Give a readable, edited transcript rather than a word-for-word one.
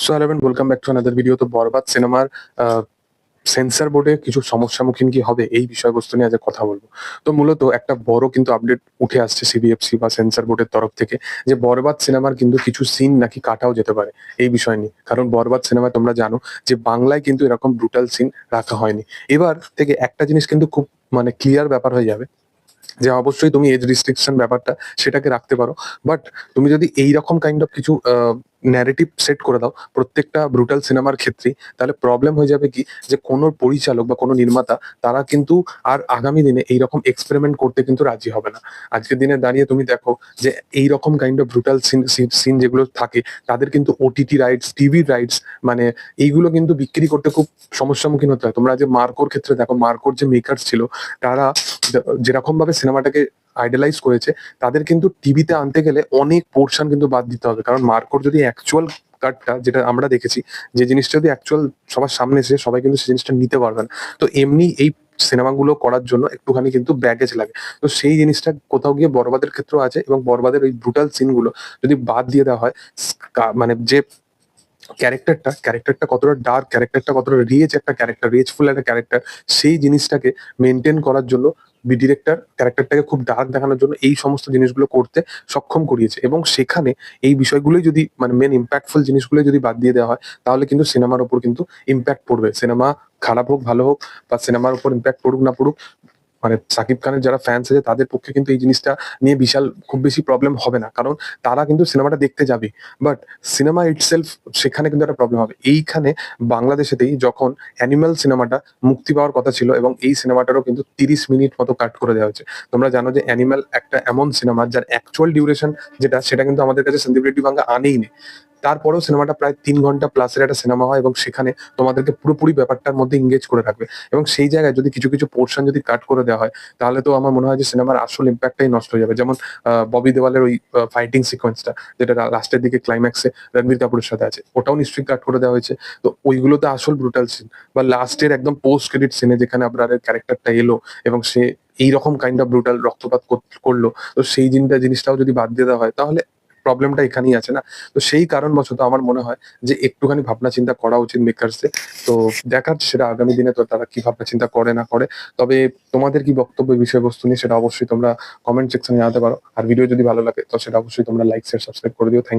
So hello everyone, welcome back to another video. তো বরবাদ সিনেমার sensor বোর্ডে কিছু সম্মুখীন কি হবে এই বিষয়বস্তু নিয়ে আজ কথা বলবো। তো মূলত একটা বড় কিন্তু আপডেট উঠে আসছে সিবিএফসি বা সেন্সর বোর্ডের তরফ থেকে, যে বরবাদ সিনেমার কিন্তু কিছু সিন নাকি কাটাও যেতে পারে এই বিষয় নিয়ে। কারণ বরবাদ সিনেমায় তোমরা জানো যে বাংলায় কিন্তু এরকম ব্রুটাল সিন রাখা হয়নি। এবার থেকে একটা জিনিস কিন্তু খুব ক্লিয়ার ব্যাপার হয়ে যাবে, যে অবশ্যই তুমি এজ রিস্ট্রিকশন ব্যাপারটা সেটাকে রাখতে পারো, বাট তুমি যদি এইরকম কাইন্ড অফ কিছু ন্যারেটিভ সেট করে দাও প্রত্যেকটা ব্রুটাল সিনেমার ক্ষেত্রেই, তাহলে প্রবলেম হয়ে যাবে কি, যে কোনো পরিচালক বা কোনো নির্মাতা তারা কিন্তু আর আগামী দিনে এইরকম এক্সপেরিমেন্ট করতে কিন্তু রাজি হবে না। আজকের দিনে দাঁড়িয়ে তুমি দেখো যে এইরকম কাইন্ড অফ ব্রুটাল সিন যেগুলো থাকে, তাদের কিন্তু ওটিটি রাইটস, টিভি রাইটস, মানে এইগুলো কিন্তু বিক্রি করতে খুব সমস্যার হতে হয়। তোমরা যে মার্কোর ক্ষেত্রে দেখো, মার্কোর যে মেকার্স ছিল, তারা যেরকম ভাবে সিনেমাটাকে আইডালাইজ করেছে, তাদের কিন্তু টিভিতে আনতে গেলে অনেক পোর্শন কিন্তু বাদ দিতে হবে। কারণ মার্কোর যদি অ্যাকচুয়াল কাটটা যেটা আমরা দেখেছি, যে জিনিসটা যদি অ্যাকচুয়াল সবার সামনে এসে, সবাই কিন্তু সেই জিনিসটা নিতে পারবে না। তো এমনি এই সিনেমাগুলো করার জন্য একটুখানি কিন্তু ব্যাগেজ লাগে। তো সেই জিনিসটা কোথাও গিয়ে বরবাদের ক্ষেত্রেও আছে, এবং বরবাদের ওই ব্রুটাল সিনগুলো যদি বাদ দিয়ে দেওয়া হয়, যে ক্যারেক্টারটা কতটা ডার্ক, ক্যারেক্টারটা কতটা রিচ, একটা ক্যারেক্টার, রিচফুল একটা ক্যারেক্টার, সেই জিনিসটাকে মেনটেন করার জন্য ডিরেক্টর ক্যারেক্টারটাকে খুব ডার্ক দেখানোর জন্য এই সমস্ত জিনিসগুলো করতে সক্ষম করিয়েছে। এবং সেখানে এই বিষয়গুলোই যদি মেন ইম্প্যাক্টফুল জিনিসগুলো যদি বাদ দিয়ে দেওয়া হয়, তাহলে কিন্তু সিনেমার উপর কিন্তু ইম্প্যাক্ট পড়বে। সিনেমা খারাপ হোক ভালো হোক, বা সিনেমার উপর ইম্প্যাক্ট পড়ুক না পড়ুক, সাকিব খানের যারা ফ্যান্স আছে তাদের পক্ষে কিন্তু এই জিনিসটা নিয়ে বিশাল খুব বেশি প্রবলেম হবে না, কারণ তারা কিন্তু সিনেমাটা দেখতে যাবে। বাট সিনেমা ইটসেলফ, সেখানে কিন্তু একটা প্রবলেম হবে। এইখানে বাংলাদেশেতেই যখন অ্যানিমাল সিনেমাটা মুক্তি পাওয়ার কথা ছিল, এবং এই সিনেমাটারও কিন্তু 30 মিনিট মতো কাট করে দেওয়া হয়েছে। তোমরা জানো যে অ্যানিমাল একটা এমন সিনেমা যার অ্যাকচুয়াল ডিউরেশন যেটা, সেটা কিন্তু আমাদের কাছে সন্দীপ রেড্ডি বাংলা আনেই নেই। তারপরেও সিনেমাটা প্রায় 3 ঘন্টা প্লাসের একটা সিনেমা হয়, এবং সেখানে তোমাদেরকে পুরোপুরি ব্যাপারটার মধ্যে এঙ্গেজ করে রাখবে। এবং সেই জায়গায় যদি কিছু কিছু পোর্শন যদি কাট করে দেওয়া হয়, তাহলে তো আমার মনে হয় যে সিনেমার আসল ইম্প্যাক্টটাই নষ্ট হয়ে যাবে। যেমন ববি দেওয়ালের ওই ফাইটিং সিকোয়েন্সটা, যেটা লাস্টের দিকে ক্লাইম্যাক্সে রণবীর কাপুরের সাথে আছে, ওটাও নিশ্চয়ই কাট করে দেওয়া হয়েছে। তো ওইগুলোতে আসল ব্রুটাল সিন, বা লাস্টের একদম পোস্ট ক্রেডিট সিনে যেখানে আপনার ক্যারেক্টারটা এলো এবং সে এইরকম কাইন্ড অফ ব্রুটাল রক্তপাত করলো, তো সেই জিনিসটাও যদি বাদ দিয়ে দেওয়া হয়, তাহলে প্রবলেমটা এখানেই আছে না। তো সেই কারণবশত আমার মনে হয় যে একটুখানি ভাবনা চিন্তা করা উচিত মেকার্সদের। তো দেখার সেটা আগামী দিনে তো তারা কি ভাবনা চিন্তা করে না করে। তবে তোমাদের কি বক্তব্য এই বিষয়বস্তু নিয়ে, সেটা অবশ্যই তোমরা কমেন্ট সেকশনে জানাতে পারো। আর ভিডিও যদি ভালো লাগে তো সেটা অবশ্যই তোমরা লাইক শেয়ার সাবস্ক্রাইব করে দিও। Thank you.